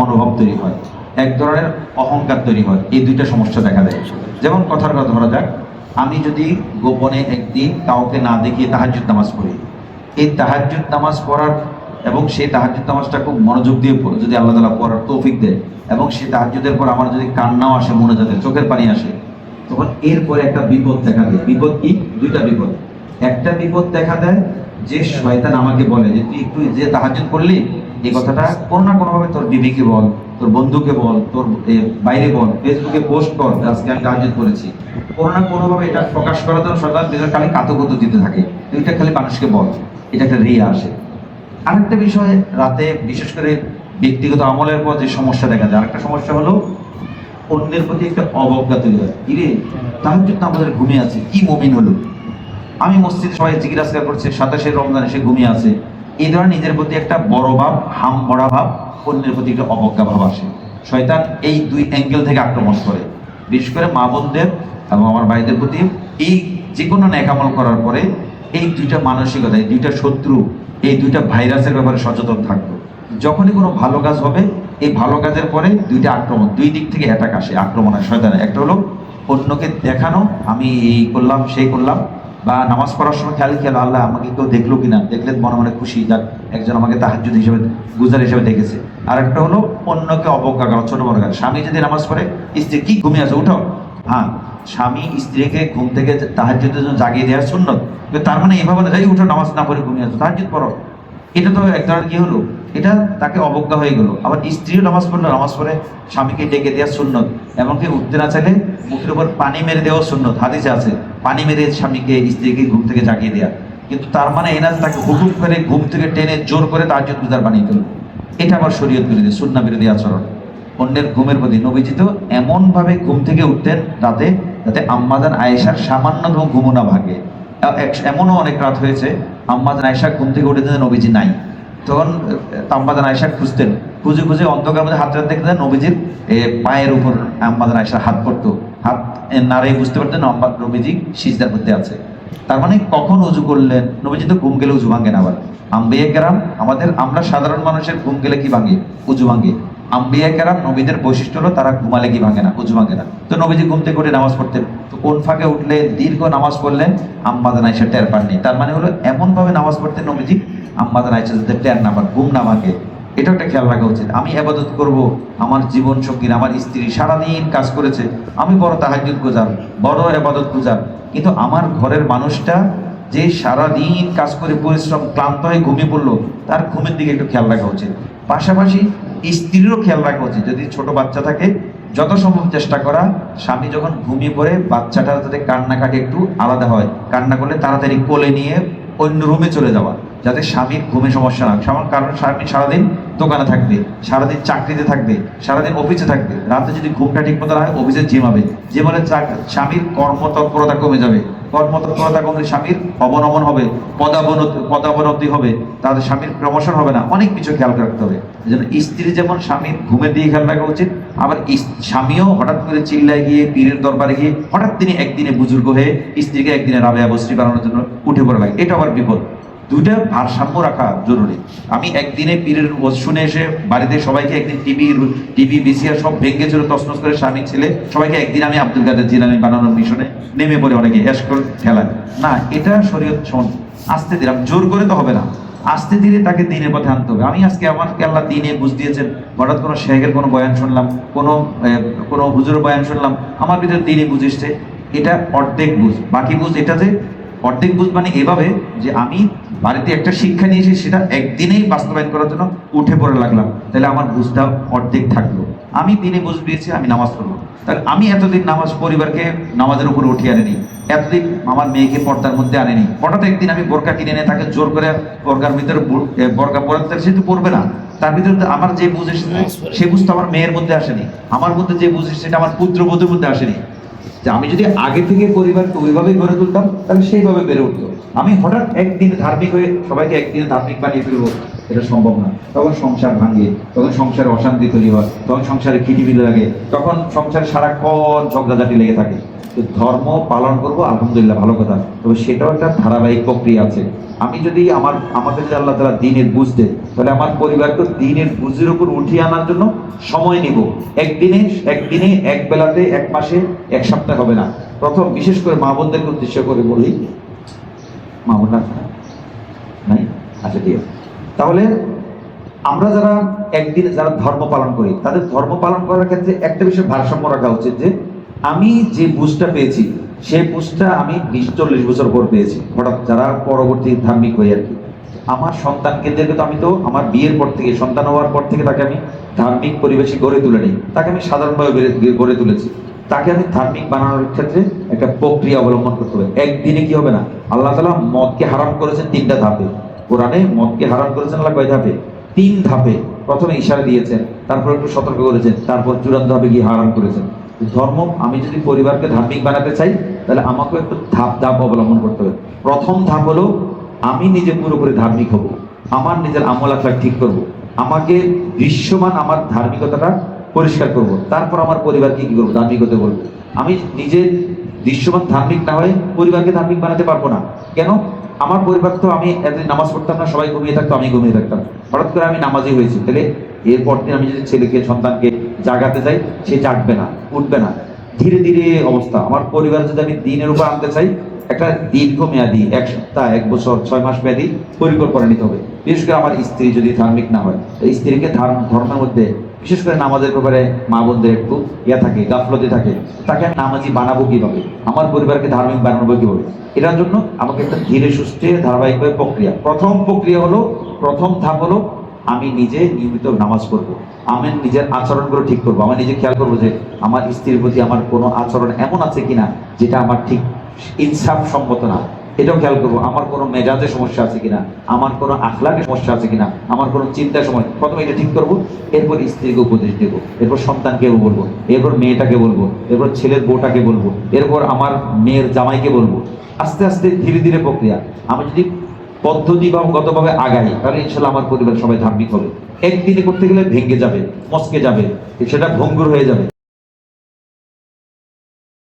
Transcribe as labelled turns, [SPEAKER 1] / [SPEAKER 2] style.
[SPEAKER 1] মনোভাব তৈরি হয়, এক ধরনের অহংকার তৈরি হয়। এই দুইটা সমস্যা দেখা দেয়। যেমন কথার কথা ধরা যাক, আমি যদি গোপনে একদিন কাউকে না দেখিয়ে তাহাজ্জুদ নামাজ পড়ি, এই তাহাজ্জুদ নামাজ পড়ার এবং সেই তাহাজ্জুদ নামাজটা খুব মনোযোগ দিয়ে যদি আল্লাহ তাআলা পড়ার তৌফিক দেয়, এবং সেই তাহাজ্জুদের পর আমার যদি কান্নাও আসে, মোনাজাতে চোখের পানি আসে, তখন এরপরে একটা বিপদ দেখা দেয়। বিপদ কি? দুইটা বিপদ। একটা বিপদ দেখা দেয় যে শয়তান আমাকে বলে যে তুই একটু যে তাহাজ্জুদ করলি, এই কথাটা কোনো না কোনোভাবে তোর বিবিকে বল, তোর বন্ধুকে বল, তোর বাইরে বল, ফেসবুকে পোস্ট কর আজকে আমি তাহাজ্জুদ করেছি। কোনো না কোনোভাবে এটা প্রকাশ করার জন্য শয়তান নিজের খালি কাতকুতু দিতে থাকে, তুইটা খালি মানুষকে বল। এটা একটা রিয়া আসে। আরেকটা বিষয়, রাতে বিশেষ করে ব্যক্তিগত আমলের পর যে সমস্যা দেখা যায়, আরেকটা সমস্যা হলো অন্যের প্রতি একটা অবজ্ঞা তৈরি হয়। কিরে, তাহাজ্জুদ না আমাদের ঘুমিয়ে আছে, কি মুমিন হলো, আমি মসজিদে সবাই জিকির আজকার করছে, 27 রমজান এসে ঘুমিয়ে আছে। এই ধরনের নিজের প্রতি একটা বড় ভাব, হাম বড়া ভাব, অন্যের প্রতি একটা অবজ্ঞা ভাব আসে। শয়তান এই দুই অ্যাঙ্গেল থেকে আক্রমণ করে, বিশেষ করে মা বোনদের এবং আমার ভাইদের প্রতি। এই যে কোনো ন্যাক আমল করার পরে এই দুইটা মানসিকতা, এই দুইটা শত্রু, এই দুইটা ভাইরাসের ব্যাপারে সচেতন থাকবো। যখনই কোনো ভালো কাজ হবে, এই ভালো কাজের পরে দুইটা আক্রমণ, দুই দিক থেকে অ্যাটাক আসে, আক্রমণ হয় শয়তানের। একটা হলো অন্যকে দেখানো আমি এই করলাম সেই করলাম, বা নামাজ পড়ার সময় খেয়াল আল্লাহ আমাকে কেউ দেখলো কিনা, দেখলে মনে মনে খুশি, যাক একজন আমাকে তাহাজ্জুদ হিসেবে, গুজার হিসেবে দেখেছে। আর একটা হলো অন্যকে অবজ্ঞা করা, ছোট বড় করা। স্বামী যদি নামাজ পড়ে, স্ত্রী কি ঘুমিয়ে আছে, উঠো। হ্যাঁ, স্বামী স্ত্রীকে ঘুম থেকে তাহাজ্জুদের জন্য জাগিয়ে দেওয়া সুন্নত, তার মানে এইভাবে না যাই উঠো নামাজ না পড়ে ঘুমিয়ে আছো, তাহাজ্জুদ পড়ো। এটা তো এক ধরনের কি হলো, এটা তাকে অবজ্ঞা হয়ে গেল। আবার স্ত্রীও নামাজ পড়লো, নামাজ পড়ে স্বামীকে ডেকে দেওয়া সুন্নত, এমনকি উঠতে না চাইলে মুখের উপর পানি মেরে দেওয়া সুন্নত, হাদিসে আছে পানি মেরে স্বামীকে স্ত্রীকে ঘুম থেকে জাগিয়ে দেওয়া। কিন্তু তার মানে এনা তাকে হুকুম করে ঘুম থেকে টেনে জোর করে তাহাজ্জুদ গুজার বানিয়ে ফেলল। এটা আবার শরীয়ত বিরোধী, সুন্নাহ বিরোধী আচরণ। অন্যের ঘুমের প্রতি নবীজি তো এমন ভাবে ঘুম থেকে উঠতেন রাতে, যাতে আম্মাজান আয়েশার সামান্যতম ঘুমও না ভাঙে। এমনও অনেক রাত হয়েছে আম্মাজান আয়েশা ঘুম থেকে উঠে যেতেন, নবীজি নাই। তখন আম্মাজান আয়েশা খুঁজতেন, খুঁজে খুঁজে অন্ধকার মধ্যে হাত রাখতে দেখতেন নবীজির পায়ের উপর আম্মাজান আয়েশার হাত পড়তো, হাত নাড়িয়ে বুঝতে পারতেন নবীজি সিজদার মধ্যে আছে। তার মানে কখন উজু করলেন, নবীজি তো ঘুম গেলে উজু ভাঙেন। আবার আম্বিয়া কেরাম, আমরা সাধারণ মানুষের ঘুম গেলে কি ভাঙে, উজু ভাঙে। আম্বিয়া কেরাম নবীদের বৈশিষ্ট্য হলো তারা ঘুমালে কি ভাঙে না, উজু ভাঙে না। তো নবীজি ঘুম থেকে উঠে নামাজ পড়তেন। তো কোন ফাঁকে উঠলে দীর্ঘ নামাজ পড়লেন আম্মাজান আয়েশা টের পাননি। তার মানে হলো এমন ভাবে নামাজ পড়তেন নবীজি আম্মাজান আয়েশা যাতে টের না পান, ঘুম না ভাঙে। এটা একটা খেয়াল রাখা উচিত। আমি ইবাদত করব, আমার জীবন সঙ্গীর আমার স্ত্রী সারাদিন কাজ করেছে, আমি বড় তাহাজ্জুদ গুজার, বড় ইবাদত গুজার, কিন্তু আমার ঘরের মানুষটা যে সারাদিন কাজ করে পরিশ্রম ক্লান্ত হয়ে ঘুমিয়ে পড়লো, তার ঘুমের দিকে একটু খেয়াল রাখা উচিত। পাশাপাশি স্ত্রীরও খেয়াল রাখা উচিত। যদি ছোট বাচ্চা থাকে, যত সম্ভব চেষ্টা করা স্বামী যখন ঘুমিয়ে পড়ে বাচ্চাটা যাতে কান্নাকাটি একটু আলাদা হয়, কান্না করলে তাড়াতাড়ি কোলে নিয়ে অন্য রুমে চলে যাওয়া, যাতে স্বামীর ঘুমে সমস্যা না। কারণ স্বামী সারাদিন দোকানে থাকবে, সারাদিন চাকরিতে থাকবে, সারাদিন অফিসে থাকবে, রাতে যদি ঘুমটা ঠিক মতো না হয় অফিসে জিমাবে, জিমালে স্বামীর কর্মতৎপরতা কমে যাবে, কর্মতৎপরতা কমলে স্বামীর অবনমন হবে, পদাবনতি হবে, তাদের স্বামীর প্রমোশন হবে না, অনেক কিছু খেয়াল রাখতে হবে। এই জন্য স্ত্রী যেমন স্বামীর ঘুমের দিকে খেয়াল রাখা উচিত, আবার স্বামীও হঠাৎ করে চিল্লায় গিয়ে পীরের দরবারে গিয়ে হঠাৎ তিনি একদিনে বুজুর্গ হয়ে স্ত্রীকে একদিনে রাবেয়া বস্ত্রী বানানোর জন্য উঠে পড়ে লাগে, এটা আবার বিপদ। দুইটা ভারসাম্য রাখা জরুরি। আমি একদিনে পীরের শুনে এসে বাড়িতে সবাইকে একদিন টিভি বিসিআর সব ভেঙে চলে তছনছ করে স্বামী ছেলে সবাইকে একদিন আমি আব্দুল কাদের জিলানী বানানোর মিশনে নেমে পড়ে অনেকে এসকল খেলায় না, এটা শরীয়ত আস্তে দিলাম, জোর করে তো হবে না, আস্তে ধীরে তাকে দিনের পথে আনতে হবে। আমি আজকে আমাকে আল্লাহ দিনে বুঝ দিয়েছেন, হঠাৎ কোনো শেখের কোনো বয়ান শুনলাম, কোনো হুজুরের বয়ান শুনলাম, আমার ভিতরে দিনে বুঝ এসছে, এটা অর্ধেক বুঝ। বাকি বুঝ এটা যে অর্ধেক বুঝ মানে এভাবে যে আমি বাড়িতে একটা শিক্ষা নিয়েছি, সেটা একদিনেই বাস্তবায়ন করার জন্য উঠে পড়ে লাগলাম, তাহলে আমার বুঝটা অর্ধেক থাকলো। আমি দিনে বুঝ পেয়েছি, আমি নামাজ পড়বো। তাহলে আমি এতদিন নামাজ পরিবারকে নামাজের উপরে উঠিয়ে আনিনি, এতদিন আমার মেয়েকে পর্দার মধ্যে আনেনি, হঠাৎ একদিন আমি বোরকা কিনে এনে তাকে জোর করে বোরকার ভিতরে বোরকা পরাতে, সে তো পড়বে না। তার ভিতরে আমার যে বুঝ এসেছে সে বুঝ তো আমার মেয়ের মধ্যে আসেনি, আমার মধ্যে যে বুঝ এসেছে সেটা আমার পুত্রবধূর মধ্যে আসেনি। যে আমি যদি আগে থেকে পরিবারকে ওইভাবেই গড়ে তুলতাম, তাহলে সেইভাবে বেড়ে উঠতো। আমি হঠাৎ একদিন ধার্মিক হয়ে সবাইকে একদিনে ধার্মিক বানিয়ে ফেলবো, এটা সম্ভব না। তখন সংসার ভাঙে, তখন সংসারে অশান্তি তৈরি হয়, তখন সংসারে খিটিমিটি লাগে, তখন সংসারে সারাক্ষণ ঝগড়াঝাটি লেগে থাকে। ধর্ম পালন করব, আলহামদুলিল্লাহ, ভালো কথা। তবে সেটাও একটা ধারাবাহিক প্রক্রিয়া আছে। আমি যদি আমাকে যদি আল্লাহ তাআলা দ্বীনের বুঝ দেয়, তাহলে আমার পরিবারকে দ্বীনের বুঝের উপর উঠিয়ে আনার জন্য সময় নিব। একদিনে এক বেলাতে, এক মাসে, এক সপ্তাহ হবে না। প্রথম বিশেষ করে মা বোনদেরকে উদ্দেশ্য করে বলি, মা বোন আছে না? নাই? আচ্ছা, ঠিক আছে। তাহলে আমরা যারা একদিনে যারা ধর্ম পালন করি, তাদের ধর্ম পালন করার ক্ষেত্রে একটা বিষয় ভারসাম্য রাখা উচিত যে আমি যে বুঝটা পেয়েছি সেই বুঝটা আমি 20-40 বছর পর পেয়েছি। হঠাৎ যারা পরবর্তী ধার্মিক হই আর কি, আমার সন্তানকে আমি তো আমার বিয়ের পর থেকে, সন্তান হওয়ার পর থেকে তাকে আমি ধার্মিক পরিবেশে গড়ে তুলে নিই। তাকে আমি সাধারণভাবে গড়ে তুলেছি। তাকে আমি ধার্মিক বানানোর ক্ষেত্রে একটা প্রক্রিয়া অবলম্বন করতে হবে। একদিনে কি হবে না। আল্লাহ তাআলা মদকে হারাম করেছেন 3টা ধাপে। কোরআনে মদকে হারাম করেছেন আল্লাহ কয় ধাপে? 3 ধাপে। প্রথমে ইশারা দিয়েছেন, তারপর একটু সতর্ক করেছেন, তারপর চূড়ান্ত ভাবে গিয়ে হারাম করেছেন। ধর্ম, আমি যদি পরিবারকে ধার্মিক বানাতে চাই, তাহলে আমাকে একটু ধাপ অবলম্বন করতে হবে। প্রথম ধাপ হলো আমি নিজে পুরোপুরি ধার্মিক হব, আমার নিজের আমল আখলাক ঠিক করব, আমাকে দৃশ্যমান আমার ধার্মিকতাটা পরিষ্কার করব। তারপর আমার পরিবারকে কি করবো? ধার্মিক হতে বলবো। আমি নিজে দৃশ্যমান ধার্মিক না হয়ে পরিবারকে ধার্মিক বানাতে পারবো না। কেন? আমার পরিবার তো, আমি এতদিন নামাজ পড়তাম না, সবাই ঘুমিয়ে থাকতো, আমি ঘুমিয়ে থাকতাম। হঠাৎ করে আমি নামাজি হয়েছি, তাহলে এরপর দিন আমি যদি ছেলেকে, সন্তানকে জাগাতে চাই, সে জাগবে না, উঠবে না। ধীরে ধীরে অবস্থা। আমার পরিবার যদি আমি দিনের উপর আনতে চাই, একটা দীর্ঘমেয়াদী 1 সপ্তাহ, 1 বছর, 6 মাস মেয়াদী পরিকল্পনা নিতে হবে। বিশেষ করে আমার স্ত্রী যদি ধার্মিক না হয়, স্ত্রীকে ধর্মের মধ্যে, বিশেষ করে নামাজের ব্যাপারে মা বোনদের একটু থাকে, গাফলতি থাকে। তাকে আমি নামাজি বানাবো কিভাবে, আমার পরিবারকে ধার্মিক বানাবো কিভাবে, এটার জন্য আমাকে একটা ধীরে সুস্থে ধারাবাহিকভাবে প্রক্রিয়া। প্রথম ধাপ হলো আমি নিজে নিয়মিত নামাজ পড়বো, আমি নিজের আচরণগুলো ঠিক করবো, আমি নিজে খেয়াল করবো যে আমার স্ত্রীর প্রতি আমার কোনো আচরণ এমন আছে কিনা যেটা আমার ঠিক ইনসাফ সম্মত না, এটাও খেয়াল করবো। আমার কোনো মেজাজে সমস্যা আছে কিনা, আমার কোনো আখলাকে সমস্যা আছে কিনা, আমার কোনো চিন্তার সময়, প্রথমে এটা ঠিক করবো। এরপর স্ত্রীকে উপদেশ দেবো, এরপর সন্তানকে বলবো, এরপর মেয়েটাকে বলবো, এরপর ছেলের বউটাকে বলবো, এরপর আমার মেয়ের জামাইকে বলবো। আস্তে আস্তে ধীরে ধীরে প্রক্রিয়া। আমি যদি পদ্ধতিগতভাবে আগাই, তাহলে ইনশাল্লাহ আমার পরিবার সবাই ধার্মিক হবে। একদিনে করতে গেলে ভেঙে যাবে, মস্কে যাবে, সেটা ভঙ্গুর হয়ে যাবে।